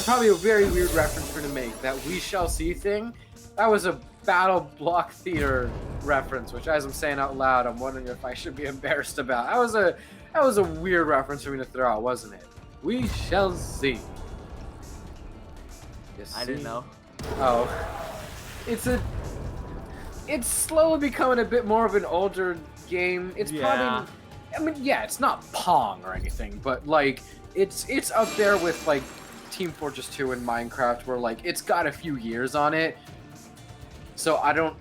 was probably a very weird reference for to make. That "we shall see" thing. That was a Battle Block Theater reference, which, as I'm saying out loud, I'm wondering if I should be embarrassed about. That was a weird reference for me to throw out, wasn't it? We shall see. I didn't know. Oh, it's slowly becoming a bit more of an older game. It's probably, I mean, yeah, it's not Pong or anything, but like it's up there with like Team Fortress 2 and Minecraft, where like it's got a few years on it. So I don't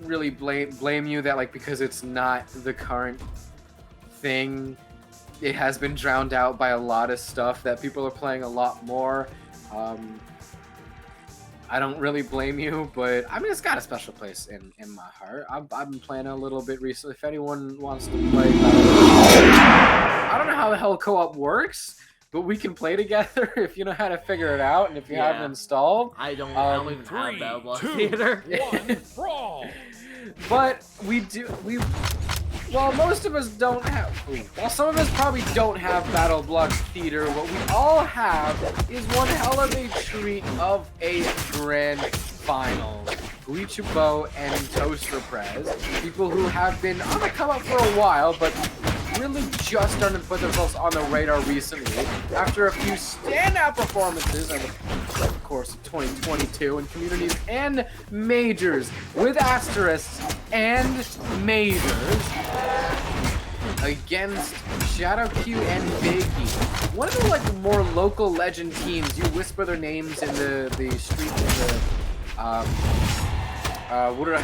really blame you that like because it's not the current thing, it has been drowned out by a lot of stuff that people are playing a lot more. I don't really blame you, but I mean, it's got a special place in my heart. I've been playing a little bit recently. If anyone wants to play, I don't know how the hell co-op works, but we can play together if you know how to figure it out and if you have it installed. I don't even have Battle Block Theater. 1, brawl. But well, most of us don't have. Well, some of us probably don't have Battle Block Theater. What we all have is one hell of a treat of a grand final. Guichabou and Toaster Prez, people who have been on the come up for a while, but really just starting to put themselves on the radar recently after a few standout performances over the course of 2022 in communities and majors with asterisks and majors against Shadow0q and Fakey. One of the like more local legend teams. You whisper their names in the street in the how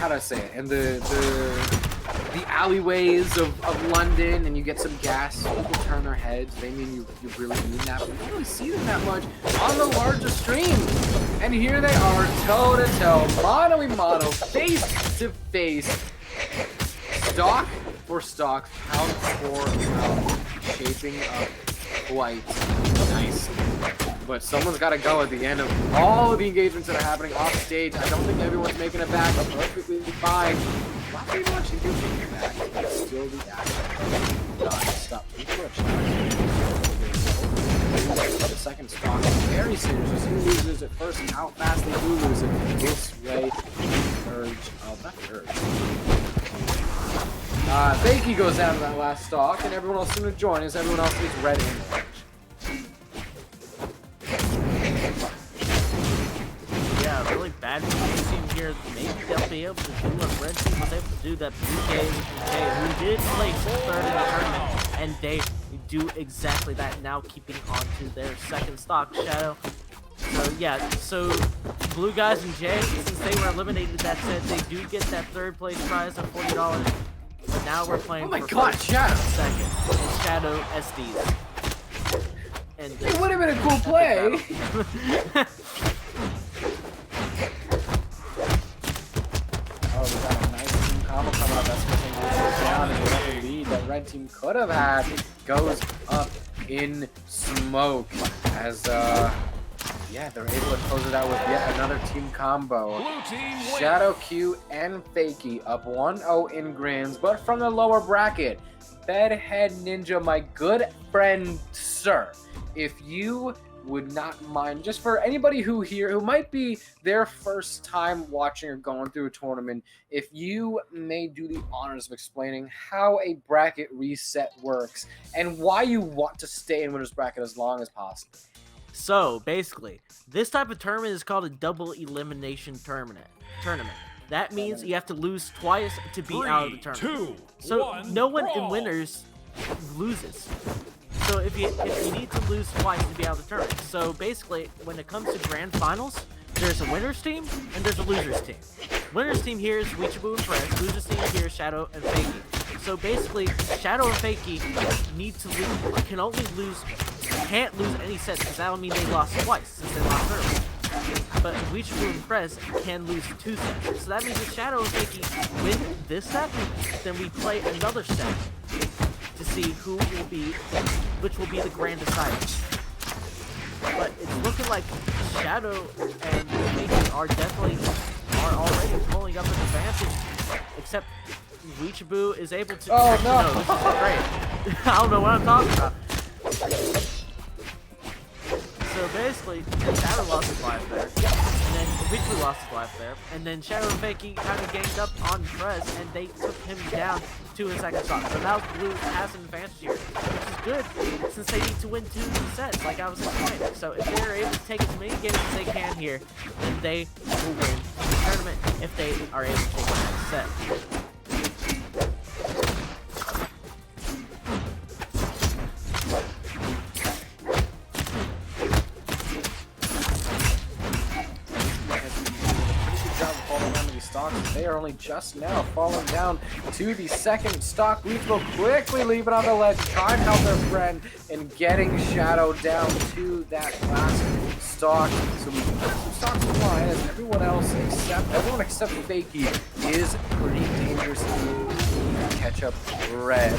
do I say it? In the alleyways of London, and you get some gas. People turn their heads. They mean you really mean that, but you don't really see them that much on the larger stream. And here they are, toe to toe, mano-a-mano, face to face, stock for stock, pound for pound, shaping up quite nicely. But someone's got to go at the end of all of the engagements that are happening off stage. I don't think everyone's making it back perfectly fine. A lot of people actually do make it back, but still the action. Stop. The second stock is very serious. Who loses it first and how fast they do lose it. This way, Fakey goes down to that last stock, and everyone else is going to join as everyone else is ready and orange. Really bad team here. Maybe they'll be able to do what red team was able to do. That BK who did place third in the tournament, and they do exactly that now, keeping on to their second stock, Shadow. So yeah, so Blue Guys and Jay, since they were eliminated, that said, they do get that third place prize of $40. But now we're playing for Shadow second, and Shadow SDs. And it would have been a cool play. Combo coming up, that's going to go down, and the lead that red team could have had goes up in smoke as yeah, they're able to close it out with yet another team combo. Shadow0q and Fakey up 1-0 in grands, but from the lower bracket. Bedhead Ninja, my good friend, sir, if you would not mind, just for anybody who might be their first time watching or going through a tournament, if you may do the honors of explaining how a bracket reset works and why you want to stay in winner's bracket as long as possible. So basically, this type of tournament is called a double elimination tournament. That means you have to lose twice to be out of the tournament. No one in winners loses. So if you need to lose twice to be out of the tournament. So basically, when it comes to grand finals, there's a winner's team and there's a loser's team. Winner's team here is Guichabou and Prez. Loser's team here is Shadow and Fakey. So basically, Shadow and Fakey can't lose any sets, because that would mean they lost twice since they lost early. But Guichabou and Prez can lose 2 sets. So that means if Shadow and Fakey win this set, then we play another set to see which will be the grand decider. But it's looking like Shadow and Fakey are already pulling up an advantage, except Guichabou is able to. Oh no! This is great. I don't know what I'm talking about. So basically, Shadow lost his life there, and then Guichabou lost his life there, and then Shadow and Fakey kind of ganged up on Prez, and they took him down to his second stock. So now Blue has an advantage here, which is good since they need to win 2 sets, like I was explaining. So if they're able to take as many games as they can here, then they will win the tournament if they are able to take the next set. They are only just now falling down to the second stock. Guichabou quickly leaving on the ledge, trying to help their friend in getting Shadow down to that last stock. So we put some stocks in line as everyone except Fakey is pretty dangerous to catch up red.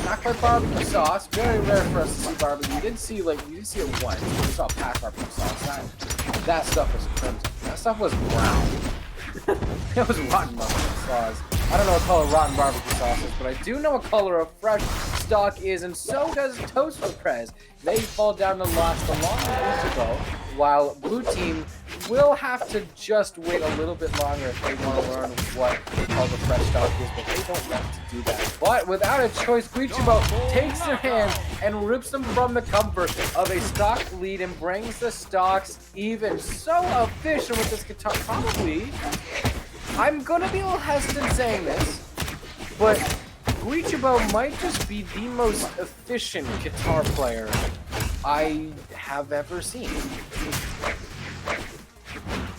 Not quite barbecue sauce. Very rare for us to see barbecue. You did see it once. We saw past barbecue sauce. That stuff was crimson. That stuff was brown. It was rotten barbecue sauce. I don't know what color rotten barbecue sauce is, but I do know what color a fresh stock is, and so does Toast for Prez. They fall down to last a long ways ago, while Blue Team will have to just wait a little bit longer if they want to learn what all the fresh stock is, but they don't want to do that. But without a choice, Guichabou takes their hand and rips them from the comfort of a stock lead and brings the stocks even. So efficient with this guitar. Probably, I'm going to be a little hesitant saying this, but Guichabou might just be the most efficient guitar player I have ever seen.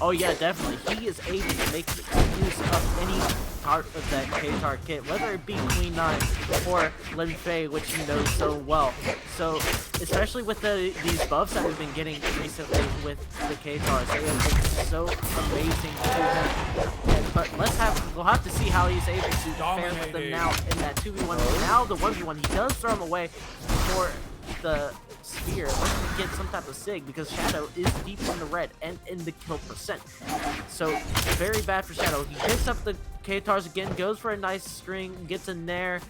Oh yeah, definitely. He is able to make use of any part of that GGtoor kit, whether it be Queen 9 or Lin Fei, which he knows so well. So, especially with these buffs that we've been getting recently with the GGtoors, they have been so amazing to him. But we'll have to see how he's able to fare with them now in that 2v1. Now the 1v1, he does throw him away for the sphere, let's get some type of sig, because Shadow is deep in the red and in the kill percent. So very bad for Shadow. He picks up the GGtoors again, goes for a nice string, gets in there,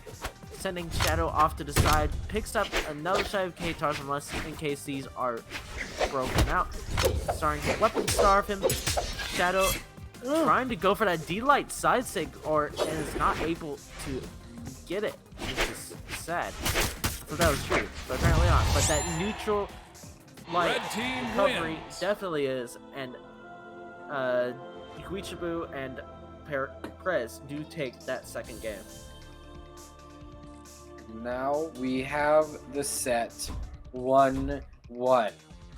sending Shadow off to the side, picks up another set of GGtoors unless in case these are broken out. Starting to weapon starve him. Shadow trying to go for that D-Light side sig and is not able to get it, which is sad. So that was true, but apparently not. But that neutral light recovery definitely is, and Guichabou and Prez do take that second game. Now we have the set 1-1.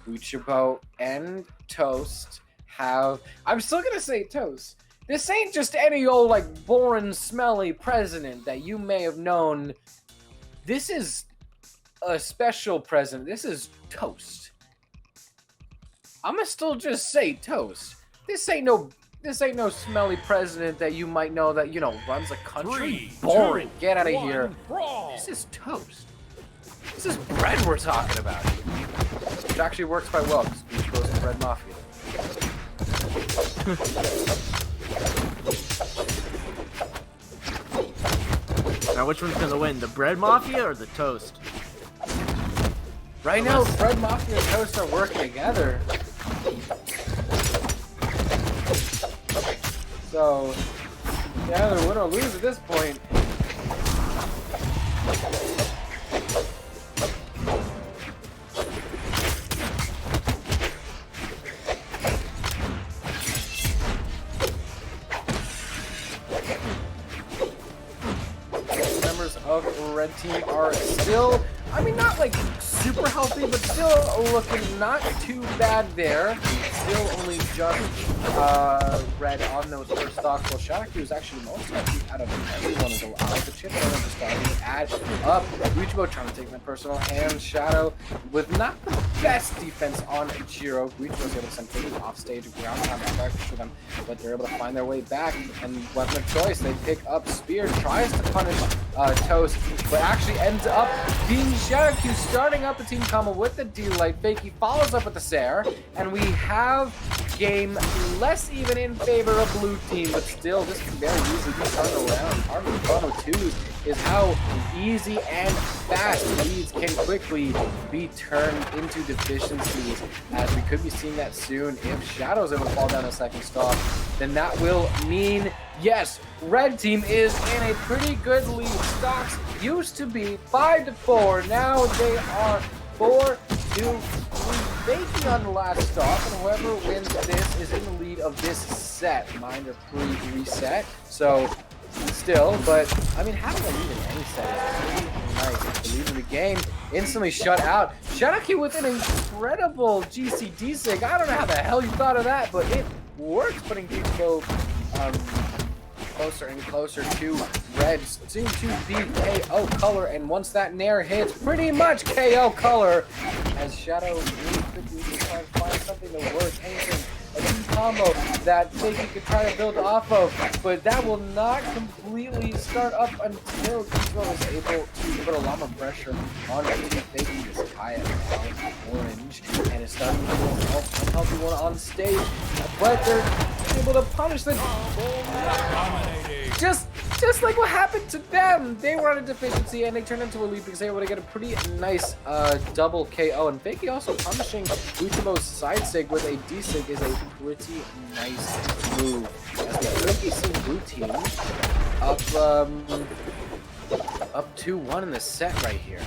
Guichabou and Toast have... I'm still gonna say Toast. This ain't just any old, like, boring, smelly president that you may have known. This is a special president. This is Toast. I'ma still just say Toast. This ain't no smelly president that you might know that, you know, runs a country. 3, Boring. 2, Get out of 1, here. brawl. This is Toast. This is bread we're talking about. Which actually works quite well because Beach Bros and Bread Mafia. Now which one's gonna win, the Bread Mafia or the Toast? Right now, Bread Mafia and Toast are working together. So, yeah, they're win or lose at this point. Members of Red Team are still, I mean, not like super healthy, but still looking not too bad there. Still only just red on those first stocks. Well, Shadow0q is actually most healthy out of everyone as well. The chips are just starting to add up. Guichabou trying to take them in personal hands. Shadow with not the best defense on Jiro. Guichabou was able to send Fakey off stage and ground time for them, but they're able to find their way back. And weapon of choice, they pick up Spear, tries to punish Toast, but actually ends up being Shadow0q starting up the team combo with the D-Light. Fakey follows up with the Sair, and we have game less even in favor of Blue Team, but still this can very easily be turned around. Army Combo 2 is how easy and fast leads can quickly be turned into deficiencies, as we could be seeing that soon. If Shadow's able to fall down a second stock, then that will mean, yes, red team is in a pretty good lead. Stocks used to be 5-4, now they are 4-3. Fakey on the last stock, and whoever wins this is in the lead of this set. Mind are pre-reset, so still, but I mean, having a lead in any set is pretty nice. The lead in the game instantly shut out. Shadow0q with an incredible GCD sig. I don't know how the hell you thought of that, but it works, putting Guichabou closer and closer to red. Seem to be KO color, and once that nair hits, pretty much KO color, as Shadow really quickly can try and find something to work, anything, a key combo that Fakey could try to build off of, but that will not completely start up until Guichabou is able to put a lot more pressure on Fakey. This Kaya now orange, and it's starting to go unhealthy one on stage, but they're able to punish them. Just like what happened to them. They were on a deficiency and they turned into a lead because they were able to get a pretty nice double KO. And Fakey also punishing Guichabou's side sig with a D sig is a pretty nice move. As we could be seeing blue team up 2-1 in the set right here.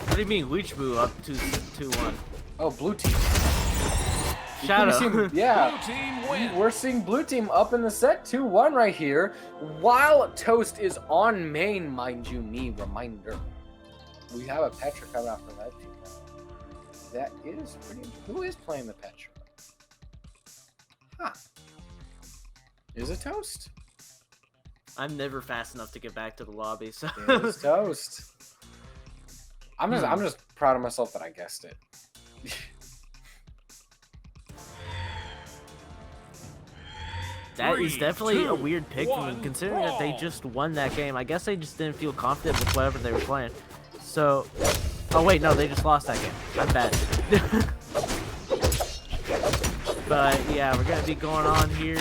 What do you mean, Guichabou up 2-1? Oh, blue team. Shadow. Yeah, we're seeing blue team up in the set 2-1 right here, while Toast is on main, mind you me, reminder. We have a Petra coming out for that team. That is pretty... Who is playing the Petra? Huh. Is it Toast? I'm never fast enough to get back to the lobby, so... It is Toast. I'm just proud of myself that I guessed it. That is definitely a weird pick for them, considering that they just won that game. I guess they just didn't feel confident with whatever they were playing. So, oh wait, no, they just lost that game. I'm bad. But yeah, we're gonna be going on here.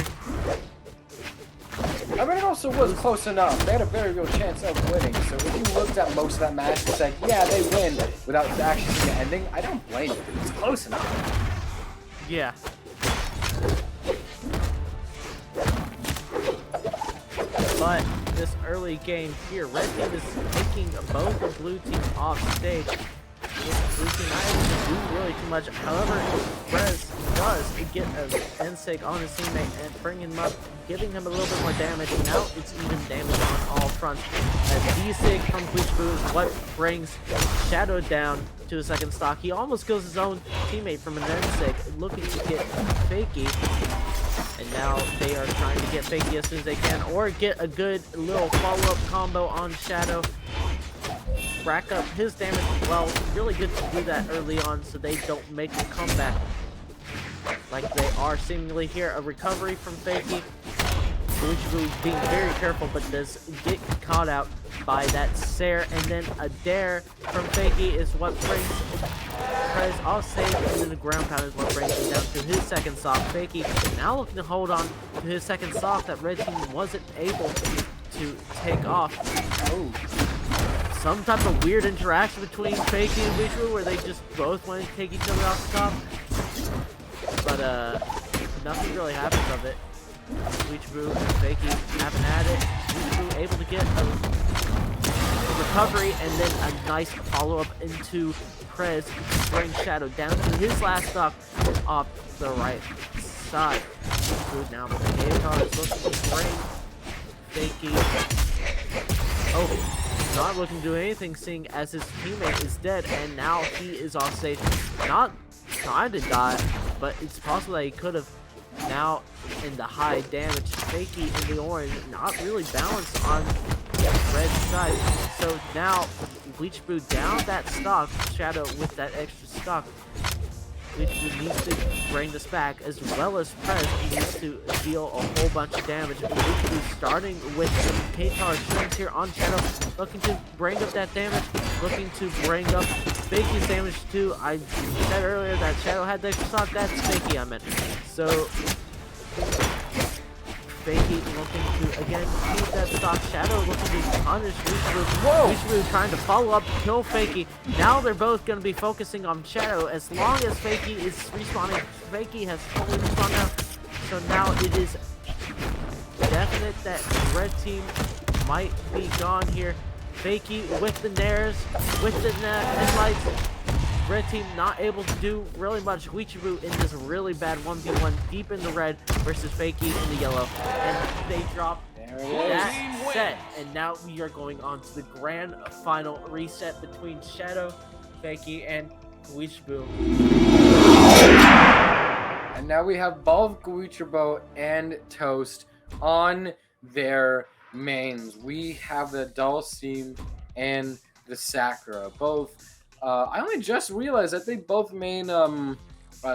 I mean, it also was close enough. They had a very real chance of winning. So if you looked at most of that match and said, yeah, they win without actually seeing the ending, I don't blame you. It's close enough. Yeah. But this early game here, red team is taking both the blue team off stage. This blue team not able to do really too much. However, Prez does get an N-sig on his teammate and bring him up, giving him a little bit more damage. Now it's even damage on all fronts. A D-sig from Guichabou is what brings Shadow down to the second stock. He almost kills his own teammate from an N-sig, looking to get Fakey. And now they are trying to get Fakey as soon as they can, or get a good little follow-up combo on Shadow. Rack up his damage as well. Really good to do that early on so they don't make a comeback like they are seemingly here. A recovery from Fakey. Guichabou being very careful, but does get caught out by that Sair, and then a dare from Fakey is what brings Prez off stage, and then the ground pound is what brings him down to his second stock. Fakey now looking to hold on to his second stock that red team wasn't able to take off. Oh, some type of weird interaction between Fakey and Guichabou where they just both want to take each other off the top. But nothing really happens of it. Guichabou and Fakey haven't had it. Guichabou able to get a recovery and then a nice follow-up into Prez to bring Shadow down to his last stock off the right side. Good now, but the GGtoor is looking to bring Fakey. Oh, not looking to do anything, seeing as his teammate is dead, and now he is off stage. Not trying to die, but it's possible that he could have. Now in the high damage, Fakey in the orange, not really balanced on the red side. So now Guichabou down that stock, Shadow with that extra stock. Guichabou needs to bring this back, as well as Prez needs to deal a whole bunch of damage. Guichabou starting with some GGtoor strings here on Shadow, looking to bring up that damage, looking to bring up Fakey's damage too. I said earlier that Shadow had the extra stock, that's Fakey I meant. So Fakey looking to again keep that stock. Shadow looking to punish Guichabou. Guichabou trying to follow up, kill Fakey. Now they're both going to be focusing on Shadow. As long as Fakey is respawning, Fakey has fully respawned now. So now it is definite that red team might be gone here. Fakey with the nares, with the lights. Red team not able to do really much. Guichabou in this really bad 1v1 deep in the red versus Fakey in the yellow. And they drop that set. And now we are going on to the grand final reset between Shadow, Fakey, and Guichabou. And now we have both Guichabou and Toast on their mains. We have the Dulce team and the Sakura. Both I only just realized that they both main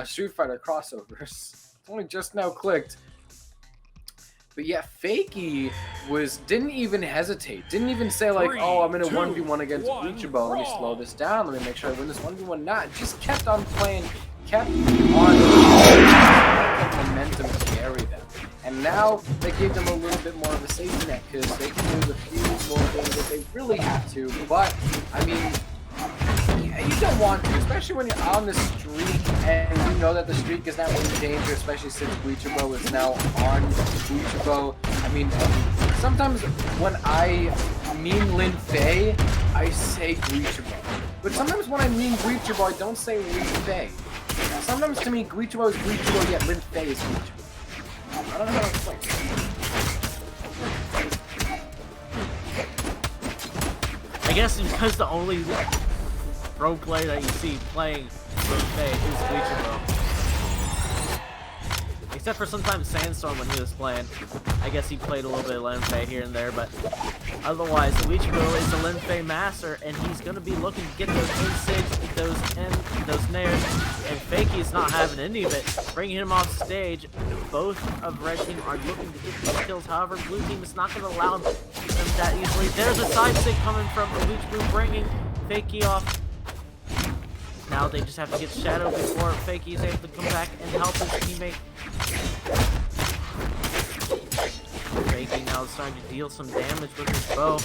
Street Fighter crossovers. It's only just now clicked. But yeah, Fakey didn't even hesitate. Didn't even say like, oh, I'm in a 1v1 against Guichabou. Let me slow this down. Let me make sure I win this 1v1. Not. Just kept on playing. Kept on momentum to carry them. And now they gave them a little bit more of a safety net because they can lose a few more games if they really have to. But, I mean, you don't want to, especially when you're on the streak and you know that the streak is now in danger, especially since Guichabou is now on Guichabou. I mean, sometimes when I mean Lin Fei, I say Guichabou. But sometimes when I mean Guichabou, I don't say Lin Fei. Sometimes to me, Guichabou is Guichabou, yet Lin Fei is Guichabou. I don't know how to explain it. I guess because the only pro player that you see playing Lin Fei is Guichabou. Except for sometimes Sandstorm when he was playing. I guess he played a little bit of Lin Fei here and there, but otherwise Guichabou is a Lin Fei master, and he's gonna be looking to get those insigs, those nairs, and Fakey is not having any of it. Bringing him off stage. Both of red team are looking to get these kills. However, blue team is not gonna allow them that easily. There's a side stick coming from Guichabou, bringing Fakey off. Now they just have to get Shadow before Fakey is able to come back and help his teammate. Fakey now is starting to deal some damage with his bow.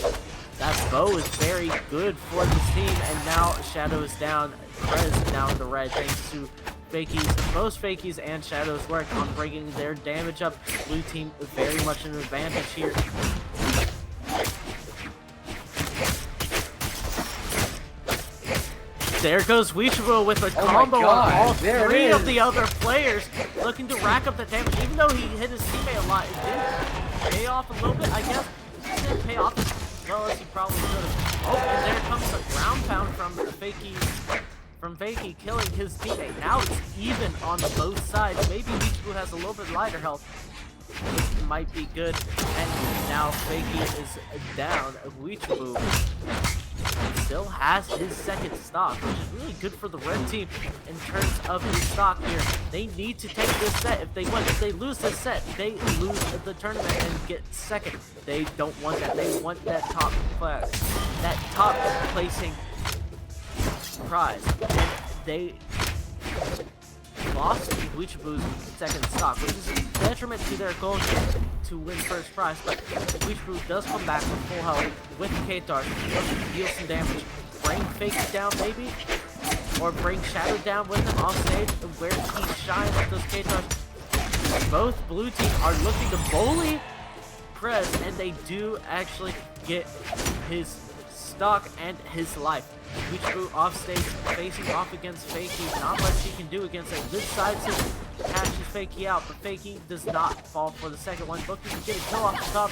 That bow is very good for this team, and now Shadow is down. Prez now in the red thanks to both Fakeys and Shadow's work on bringing their damage up. Blue team very much an advantage here. There goes Guichabou with a combo on all three of the other players, looking to rack up the damage. Even though he hit his teammate a lot, it did pay off a little bit, I guess. It didn't pay off as well as he probably should have. Oh, and there comes a ground pound from Fakey killing his teammate. Now it's even on both sides. Maybe Guichabou has a little bit lighter health. This might be good. And now Fakey is down. Guichabou still has his second stock, which is really good for the red team in terms of his stock here. They need to take this set if they win. If they lose this set, they lose the tournament and get second. They don't want that. They want that top placing prize. And they lost Guichabou's second stock, which is a detriment to their goal to win first prize, but Guichabou does come back with full health with GGtoor, deal some damage, bring Fakey down maybe, or bring Shadow down with him off stage where he shines with those GGtoors. Both blue team are looking to bully Prez, and they do actually get his stock and his life. Guichabou off stage, facing off against Fakey. Not much he can do against a good side system. Catches Fakey out, but Fakey does not fall for the second one. Looking to get a kill off the top.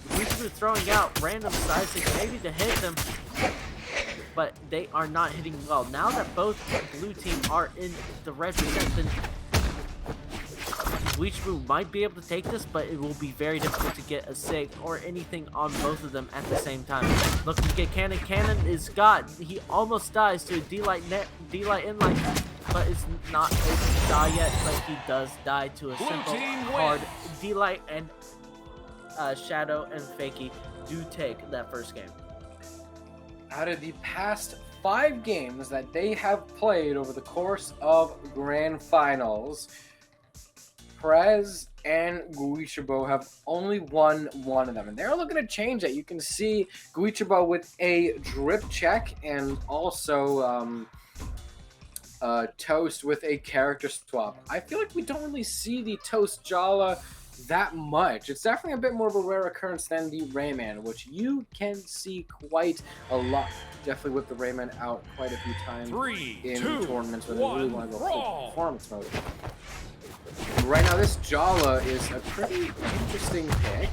Guichabou throwing out random side sticks, maybe to hit them, but they are not hitting well. Now that both blue team are in the red percent, then Guichabou might be able to take this, but it will be very difficult to get a sig or anything on both of them at the same time. Looking to get Cannon. Cannon is got. He almost dies to a D-Light inlight. but is not able to die yet. But he does die to a simple, hard D-Light, and Shadow and Fakey do take that first game. Out of the past 5 games that they have played over the course of Grand Finals, Prez and Guichabou have only won one of them, and they're looking to change that. You can see Guichabou with a drip check, and also Toast with a character swap. I feel like we don't really see the Toast Jala that much. It's definitely a bit more of a rare occurrence than the Rayman, which you can see quite a lot. Definitely whip the Rayman out quite a few times in tournaments where they really want to go full performance mode. Right now, this Jala is a pretty interesting pick,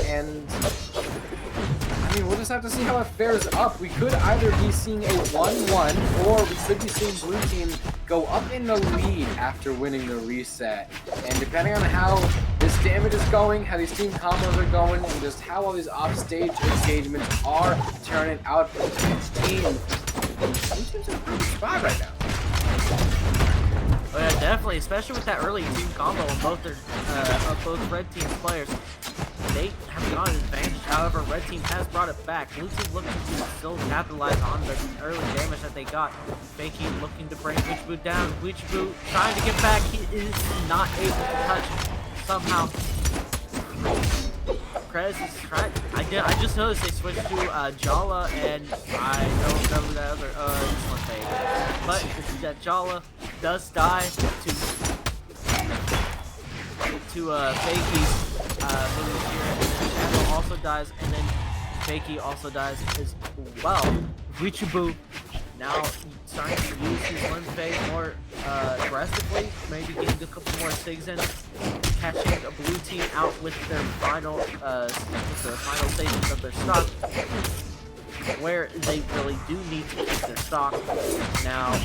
and I mean, we'll just have to see how it fares up. We could either be seeing a 1-1, or we could be seeing blue team go up in the lead after winning the reset. And depending on how this damage is going, how these team combos are going, and just how all these offstage engagements are turning out for each team, blue team's in a pretty good spot right now. Oh yeah, definitely, especially with that early team combo on both red team players. They have got an advantage. However, red team has brought it back. Blue team looking to still capitalize on the early damage that they got. Fakey looking to bring Guichabou down. Guichabou trying to get back. He is not able to touch somehow. Prez is trying. I just noticed they switched to Jala, and I don't know who that other this one fade. But that Jala does die to Fakey's moves here, and then Shadow also dies, and then Fakey also dies as well. Guichabou now starting to use his Limb Fade more aggressively, maybe getting a couple more SIGs in, catching a blue team out with their final stages of their stock, where they really do need to keep their stock. Now,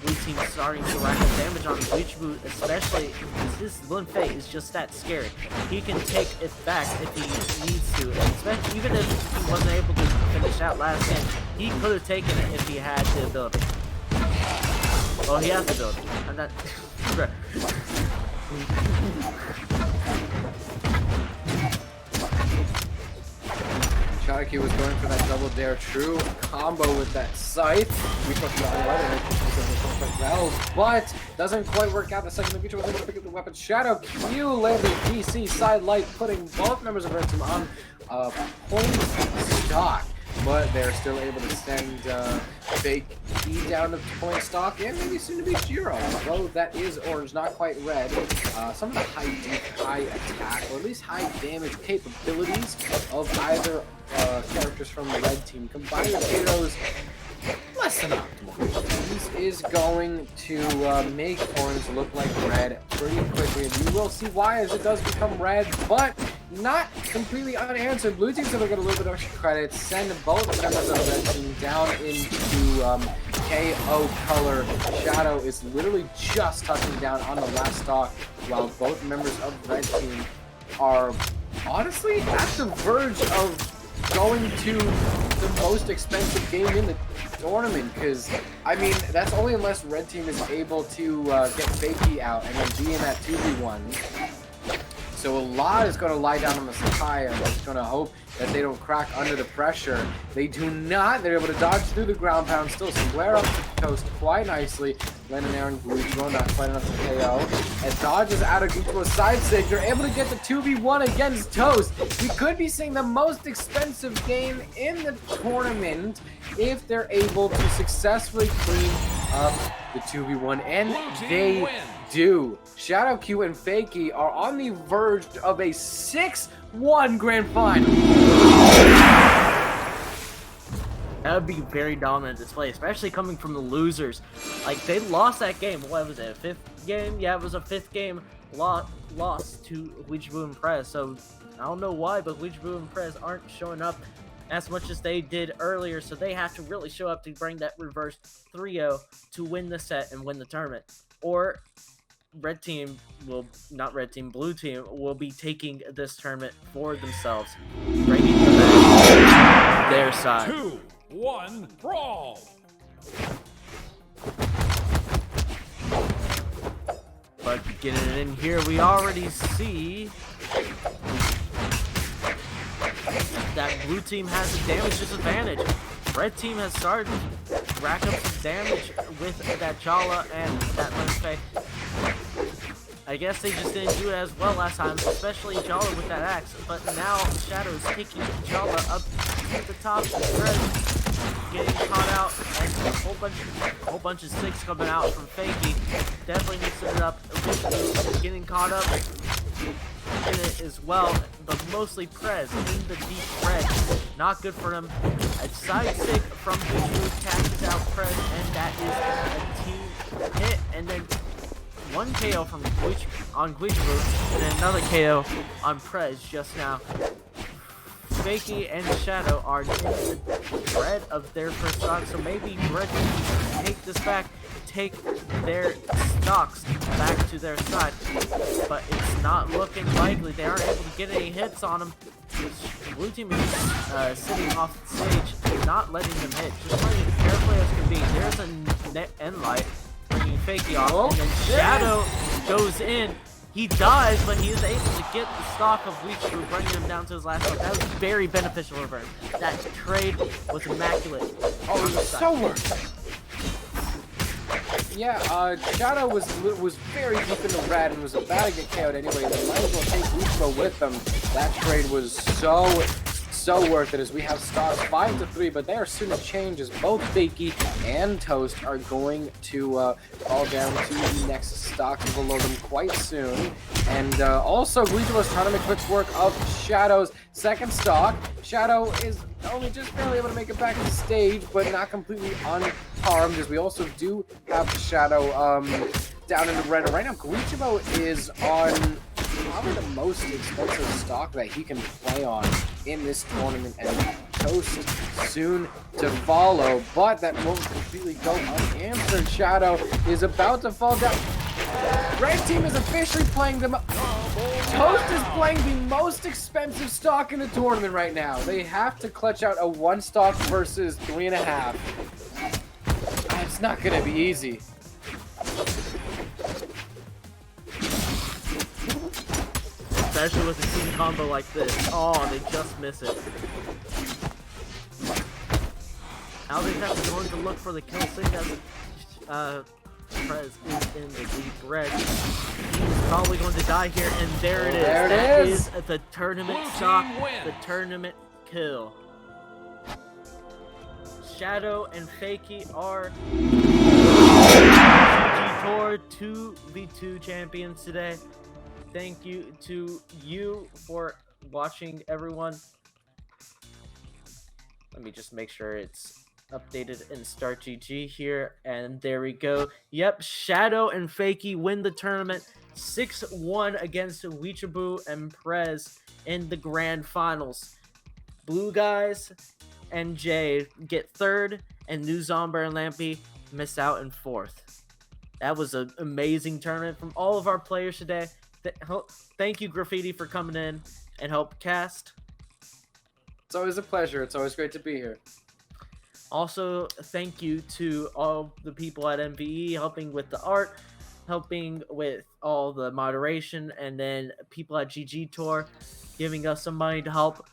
blue team is starting to rack up damage on Guichabou, especially because his Limb Fade is just that scary. He can take it back if he needs to, and especially even if he wasn't able to finish out last game, he could have taken it if he had the ability. Well, he has the ability. I'm not. Shadow0q was going for that double dare true combo with that scythe. We put the rattles, but doesn't quite work out. The second the future was able to pick up the weapon. Shadow0q landing DC side light, putting both members of Red Team on point stock. But they're still able to send Fakey down to point stock, and maybe soon to be Jiro. Although that is orange, not quite red. Some of the high attack, or at least high damage capabilities of either characters from the red team combined with Jiro's less than optimal. This is going to make orange look like red pretty quickly, and you will see why as it does become red, but not completely unanswered. Blue team's gonna get a little bit of extra credit, send both members of the red team down into KO color. Shadow is literally just touching down on the last stock, while both members of the red team are honestly at the verge of going to the most expensive game in the tournament, because I mean that's only unless red team is able to get Fakey out and then be in that 2v1. So a lot is going to lie down on the sky, and it's going to hope that they don't crack under the pressure. They do not. They're able to dodge through the ground pound, still square up to Toast quite nicely. Landing there on Guichabou, not quite enough to KO. And dodges out of Guichabou's side stick. They're able to get the 2v1 against Toast. We could be seeing the most expensive game in the tournament if they're able to successfully clean up the 2v1, and they do. Shadow0q and Fakey are on the verge of a 6-1 grand final. That would be very dominant display, especially coming from the losers. Like, they lost that game. What was it, a 5th game? Yeah, it was a 5th game loss to Guichabou and Prez. So, I don't know why, but Guichabou and Prez aren't showing up as much as they did earlier, so they have to really show up to bring that reverse 3-0 to win the set and win the tournament. Or red team will, not red team, blue team will be taking this tournament for themselves, bringing the match their side. 2-1 brawl. But getting it in here, we already see that blue team has a damage disadvantage. Red team has started to rack up some damage with that BrawlHalla and that Fake. I guess they just didn't do it as well last time, especially BrawlHalla with that axe. But now Shadow is taking BrawlHalla up to the top. Prez getting caught out, and a whole bunch of sticks coming out from Fakey. Definitely mixing it up. Guichabou getting caught up in it as well, but mostly Prez in the deep red. Not good for him. A side stick from Guichabou catches out Prez, and that is a team hit. And then one KO from Guichabou, and then another KO on Prez just now. Fakey and Shadow are in the red of their first stock, so maybe Red can take this back, take their stocks back to their side, but it's not looking likely. They aren't able to get any hits on them. The blue team is sitting off the stage, not letting them hit, just playing as carefully as can be. There's a net end light, bringing Fakey off, and then Shadow goes in. He dies, but he is able to get the stock of Guichabou, bringing him down to his last stock. That was very beneficial for him. That trade was immaculate. Oh, it was so worth. Yeah, Shadow was very deep in the red and was about to get KO'd anyway. They might as well take Guichabou with them. That trade was so worth it, as we have stocks 5-3, but they are soon to change, as both Fakey and Toast are going to fall down to the next stock below them quite soon. And also, GGtoor's tournament quick work of Shadow's second stock. Shadow is only just barely able to make it back to the stage, but not completely unharmed, as we also do have Shadow down in the red. Right now, Guichabou is on probably the most expensive stock that he can play on in this tournament, and Toast soon to follow, but that won't completely go unanswered. Shadow is about to fall down. Red team is officially playing them. Toast is playing the most expensive stock in the tournament right now. They have to clutch out a 1 stock versus 3.5. It's not gonna be easy. Especially with a team combo like this. Oh, they just miss it. Now they have to go to look for the kill sync, as Prez is in the deep red. He's probably going to die here, and there it is. That is the tournament stock, the tournament kill. Shadow and Fakey are GGtoor 2v2 champions today. Thank you to you for watching, everyone. Let me just make sure it's updated and start GG here, and there we go. Yep, Shadow and Fakey win the tournament 6-1 against Guichabou and Prez in the grand finals. Blue guys and Jay get third, and New Zomber and Lampy miss out in fourth. That was an amazing tournament from all of our players today. Thank you, Graffiti, for coming in and help cast. It's always a pleasure. It's always great to be here. Also, thank you to all the people at MVE helping with the art, helping with all the moderation, and then people at GGtoor giving us some money to help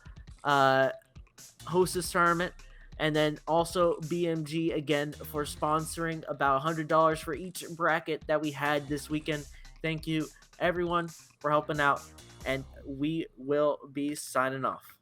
host this tournament. And then also BMG again for sponsoring about $100 for each bracket that we had this weekend. Thank you, everyone, for helping out, and we will be signing off.